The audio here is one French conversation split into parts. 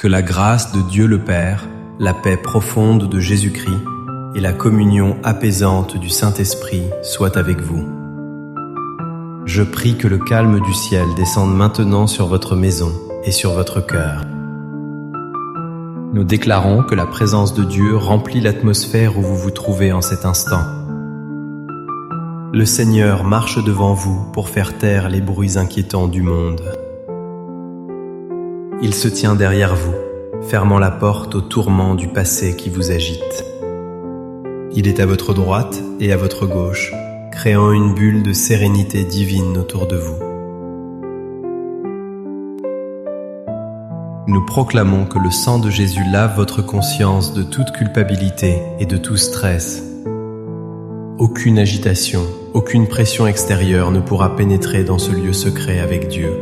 Que la grâce de Dieu le Père, la paix profonde de Jésus-Christ et la communion apaisante du Saint-Esprit soient avec vous. Je prie que le calme du ciel descende maintenant sur votre maison et sur votre cœur. Nous déclarons que la présence de Dieu remplit l'atmosphère où vous vous trouvez en cet instant. Le Seigneur marche devant vous pour faire taire les bruits inquiétants du monde. Il se tient derrière vous, fermant la porte aux tourments du passé qui vous agite. Il est à votre droite et à votre gauche, créant une bulle de sérénité divine autour de vous. Nous proclamons que le sang de Jésus lave votre conscience de toute culpabilité et de tout stress. Aucune agitation, aucune pression extérieure ne pourra pénétrer dans ce lieu secret avec Dieu.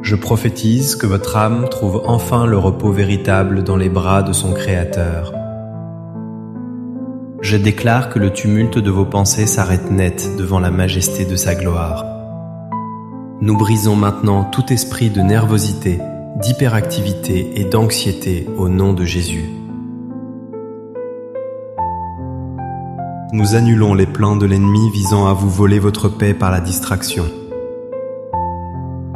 Je prophétise que votre âme trouve enfin le repos véritable dans les bras de son Créateur. Je déclare que le tumulte de vos pensées s'arrête net devant la majesté de sa gloire. Nous brisons maintenant tout esprit de nervosité, d'hyperactivité et d'anxiété au nom de Jésus. Nous annulons les plans de l'ennemi visant à vous voler votre paix par la distraction.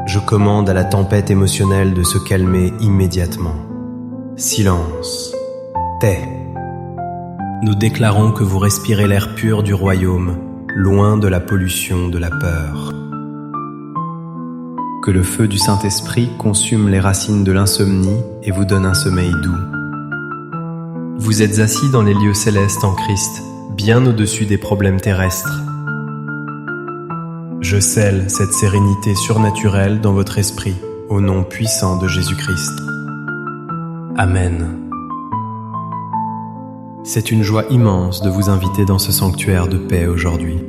Je commande à la tempête émotionnelle de se calmer immédiatement. Silence. Paix. Nous déclarons que vous respirez l'air pur du royaume, loin de la pollution de la peur. Que le feu du Saint-Esprit consume les racines de l'insomnie et vous donne un sommeil doux. Vous êtes assis dans les lieux célestes en Christ, bien au-dessus des problèmes terrestres. Je scelle cette sérénité surnaturelle dans votre esprit, au nom puissant de Jésus-Christ. Amen. C'est une joie immense de vous inviter dans ce sanctuaire de paix aujourd'hui.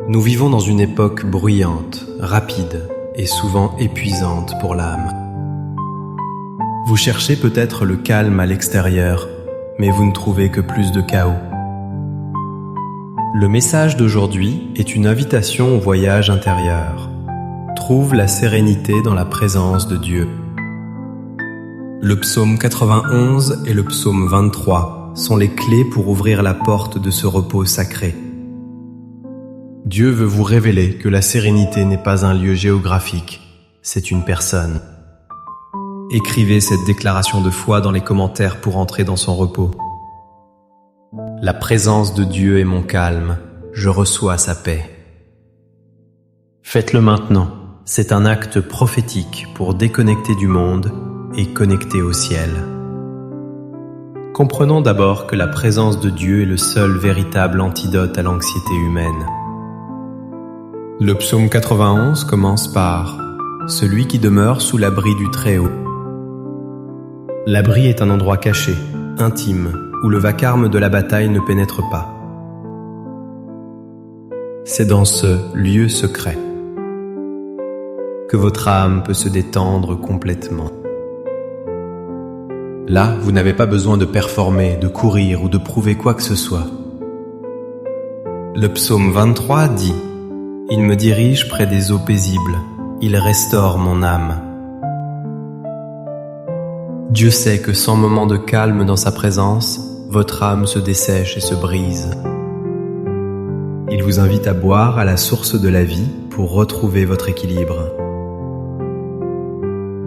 Nous vivons dans une époque bruyante, rapide et souvent épuisante pour l'âme. Vous cherchez peut-être le calme à l'extérieur, mais vous ne trouvez que plus de chaos. Le message d'aujourd'hui est une invitation au voyage intérieur. Trouve la sérénité dans la présence de Dieu. Le psaume 91 et le psaume 23 sont les clés pour ouvrir la porte de ce repos sacré. Dieu veut vous révéler que la sérénité n'est pas un lieu géographique, c'est une personne. Écrivez cette déclaration de foi dans les commentaires pour entrer dans son repos. La présence de Dieu est mon calme, je reçois sa paix. Faites-le maintenant, c'est un acte prophétique pour déconnecter du monde et connecter au ciel. Comprenons d'abord que la présence de Dieu est le seul véritable antidote à l'anxiété humaine. Le psaume 91 commence par « Celui qui demeure sous l'abri du Très-Haut ». L'abri est un endroit caché, intime, où le vacarme de la bataille ne pénètre pas. C'est dans ce lieu secret que votre âme peut se détendre complètement. Là, vous n'avez pas besoin de performer, de courir ou de prouver quoi que ce soit. Le psaume 23 dit « Il me dirige près des eaux paisibles, il restaure mon âme ». Dieu sait que sans moment de calme dans sa présence, votre âme se dessèche et se brise. Il vous invite à boire à la source de la vie pour retrouver votre équilibre.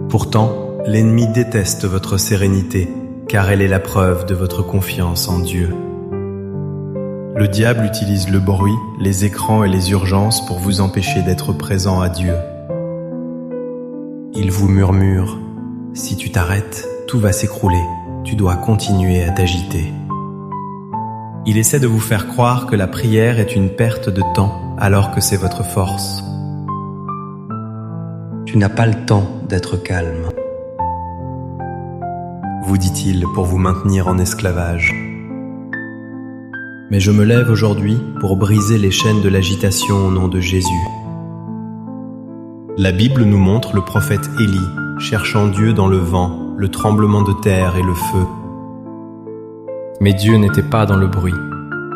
Pourtant, l'ennemi déteste votre sérénité, car elle est la preuve de votre confiance en Dieu. Le diable utilise le bruit, les écrans et les urgences pour vous empêcher d'être présent à Dieu. Il vous murmure « Si tu t'arrêtes, tout va s'écrouler, tu dois continuer à t'agiter ». Il essaie de vous faire croire que la prière est une perte de temps alors que c'est votre force. Tu n'as pas le temps d'être calme, vous dit-il pour vous maintenir en esclavage. Mais je me lève aujourd'hui pour briser les chaînes de l'agitation au nom de Jésus. La Bible nous montre le prophète Élie cherchant Dieu dans le vent, le tremblement de terre et le feu. Mais Dieu n'était pas dans le bruit,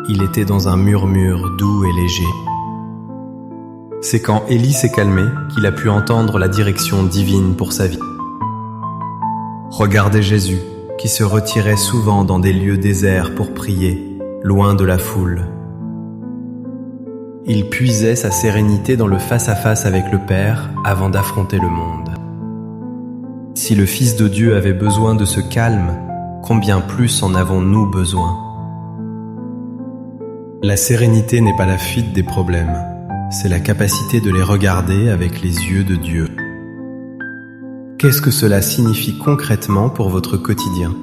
il était dans un murmure doux et léger. C'est quand Élie s'est calmé qu'il a pu entendre la direction divine pour sa vie. Regardez Jésus, qui se retirait souvent dans des lieux déserts pour prier, loin de la foule. Il puisait sa sérénité dans le face-à-face avec le Père avant d'affronter le monde. Si le Fils de Dieu avait besoin de ce calme, combien plus en avons-nous besoin? La sérénité n'est pas la fuite des problèmes, c'est la capacité de les regarder avec les yeux de Dieu. Qu'est-ce que cela signifie concrètement pour votre quotidien?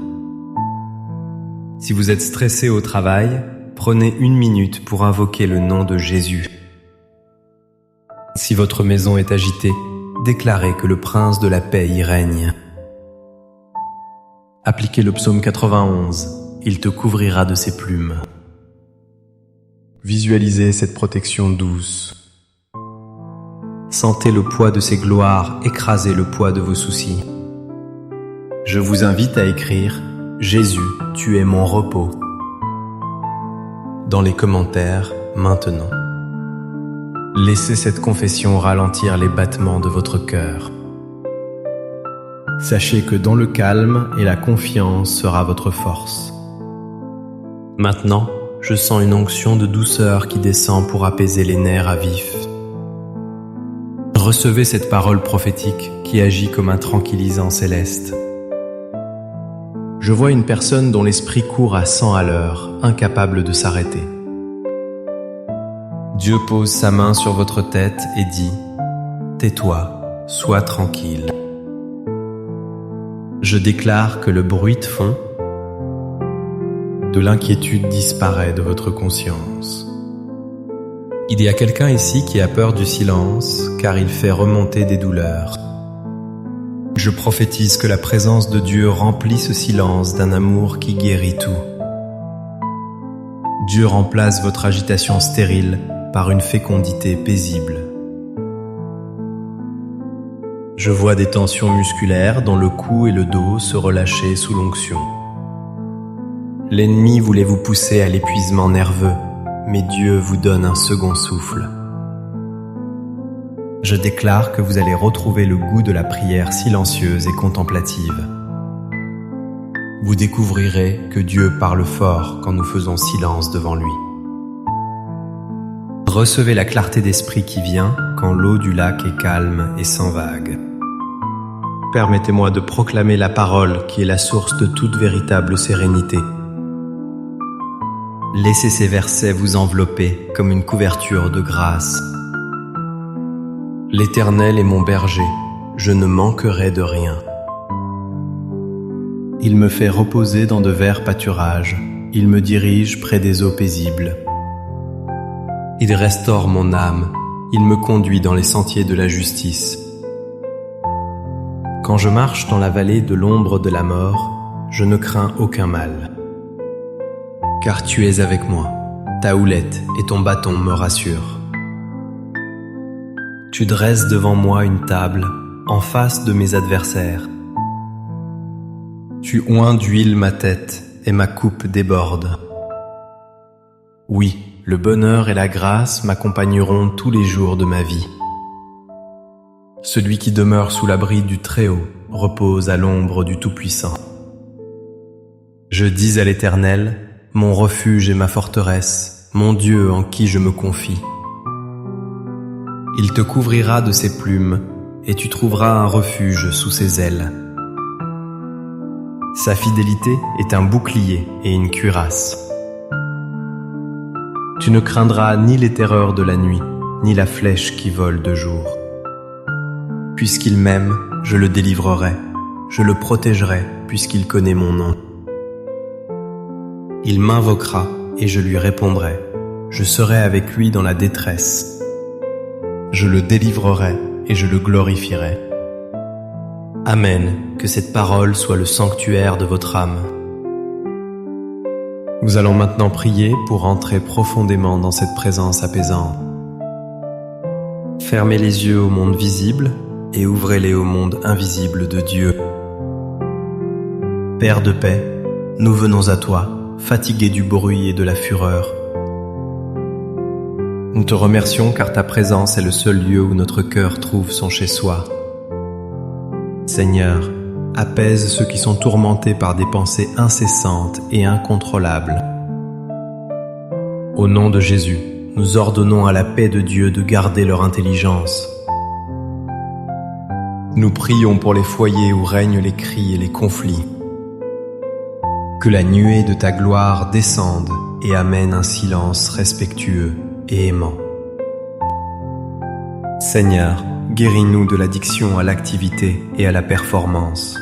Si vous êtes stressé au travail, prenez 1 minute pour invoquer le nom de Jésus. Si votre maison est agitée, déclarez que le prince de la paix y règne. Appliquez le psaume 91, il te couvrira de ses plumes. Visualisez cette protection douce. Sentez le poids de ses gloires écraser le poids de vos soucis. Je vous invite à écrire « Jésus, tu es mon repos » dans les commentaires maintenant. Laissez cette confession ralentir les battements de votre cœur. Sachez que dans le calme et la confiance sera votre force. Maintenant, je sens une onction de douceur qui descend pour apaiser les nerfs à vif. Recevez cette parole prophétique qui agit comme un tranquillisant céleste. Je vois une personne dont l'esprit court à 100 à l'heure, incapable de s'arrêter. Dieu pose sa main sur votre tête et dit « Tais-toi, sois tranquille ». Je déclare que le bruit de fond de l'inquiétude disparaît de votre conscience. Il y a quelqu'un ici qui a peur du silence car il fait remonter des douleurs. Je prophétise que la présence de Dieu remplit ce silence d'un amour qui guérit tout. Dieu remplace votre agitation stérile par une fécondité paisible. Je vois des tensions musculaires dans le cou et le dos se relâcher sous l'onction. L'ennemi voulait vous pousser à l'épuisement nerveux, mais Dieu vous donne un second souffle. Je déclare que vous allez retrouver le goût de la prière silencieuse et contemplative. Vous découvrirez que Dieu parle fort quand nous faisons silence devant lui. Recevez la clarté d'esprit qui vient quand l'eau du lac est calme et sans vagues. Permettez-moi de proclamer la parole qui est la source de toute véritable sérénité. Laissez ces versets vous envelopper comme une couverture de grâce. L'Éternel est mon berger, je ne manquerai de rien. Il me fait reposer dans de verts pâturages, il me dirige près des eaux paisibles. Il restaure mon âme, il me conduit dans les sentiers de la justice. Quand je marche dans la vallée de l'ombre de la mort, je ne crains aucun mal. Car tu es avec moi, ta houlette et ton bâton me rassurent. Tu dresses devant moi une table, en face de mes adversaires. Tu oins d'huile ma tête et ma coupe déborde. Oui, le bonheur et la grâce m'accompagneront tous les jours de ma vie. Celui qui demeure sous l'abri du Très-Haut repose à l'ombre du Tout-Puissant. Je dis à l'Éternel, mon refuge et ma forteresse, mon Dieu en qui je me confie. Il te couvrira de ses plumes, et tu trouveras un refuge sous ses ailes. Sa fidélité est un bouclier et une cuirasse. Tu ne craindras ni les terreurs de la nuit, ni la flèche qui vole de jour. Puisqu'il m'aime, je le délivrerai, je le protégerai, puisqu'il connaît mon nom. Il m'invoquera, et je lui répondrai. Je serai avec lui dans la détresse. Je le délivrerai, et je le glorifierai. Amen, que cette parole soit le sanctuaire de votre âme. Nous allons maintenant prier pour entrer profondément dans cette présence apaisante. Fermez les yeux au monde visible et ouvrez-les au monde invisible de Dieu. Père de paix, nous venons à toi, fatigués du bruit et de la fureur. Nous te remercions car ta présence est le seul lieu où notre cœur trouve son chez-soi. Seigneur, apaise ceux qui sont tourmentés par des pensées incessantes et incontrôlables. Au nom de Jésus, nous ordonnons à la paix de Dieu de garder leur intelligence. Nous prions pour les foyers où règnent les cris et les conflits. Que la nuée de ta gloire descende et amène un silence respectueux et aimant. Seigneur, guéris-nous de l'addiction à l'activité et à la performance.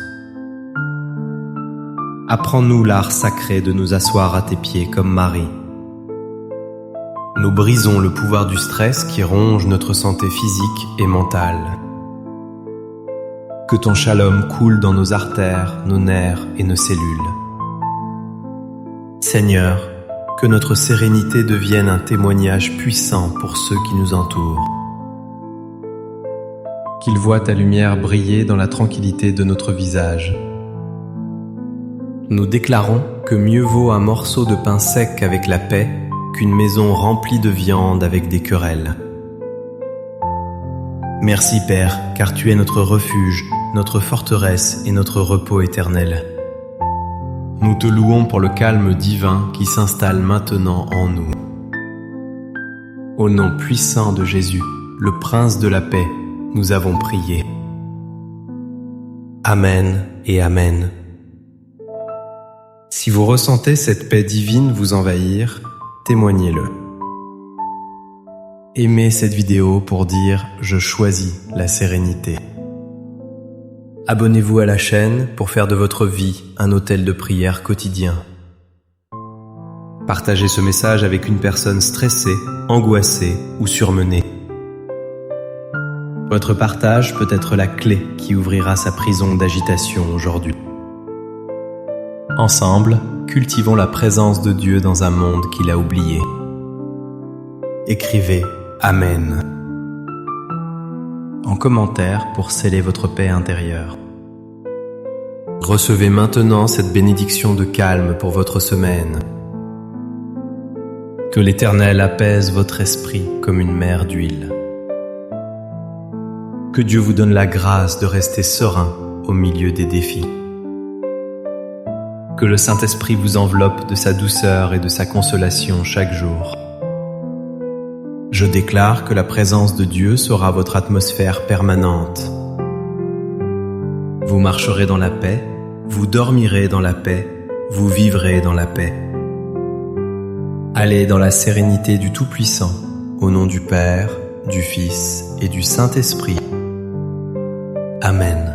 Apprends-nous l'art sacré de nous asseoir à tes pieds comme Marie. Nous brisons le pouvoir du stress qui ronge notre santé physique et mentale. Que ton shalom coule dans nos artères, nos nerfs et nos cellules. Seigneur, que notre sérénité devienne un témoignage puissant pour ceux qui nous entourent. Qu'ils voient ta lumière briller dans la tranquillité de notre visage. Nous déclarons que mieux vaut un morceau de pain sec avec la paix qu'une maison remplie de viande avec des querelles. Merci Père, car tu es notre refuge, notre forteresse et notre repos éternel. Nous te louons pour le calme divin qui s'installe maintenant en nous. Au nom puissant de Jésus, le Prince de la paix, nous avons prié. Amen et Amen. Si vous ressentez cette paix divine vous envahir, témoignez-le. Aimez cette vidéo pour dire « Je choisis la sérénité ». Abonnez-vous à la chaîne pour faire de votre vie un autel de prière quotidien. Partagez ce message avec une personne stressée, angoissée ou surmenée. Votre partage peut être la clé qui ouvrira sa prison d'agitation aujourd'hui. Ensemble, cultivons la présence de Dieu dans un monde qu'il a oublié. Écrivez « Amen » en commentaire pour sceller votre paix intérieure. Recevez maintenant cette bénédiction de calme pour votre semaine. Que l'Éternel apaise votre esprit comme une mer d'huile. Que Dieu vous donne la grâce de rester serein au milieu des défis. Que le Saint-Esprit vous enveloppe de sa douceur et de sa consolation chaque jour. Je déclare que la présence de Dieu sera votre atmosphère permanente. Vous marcherez dans la paix, vous dormirez dans la paix, vous vivrez dans la paix. Allez dans la sérénité du Tout-Puissant, au nom du Père, du Fils et du Saint-Esprit. Amen.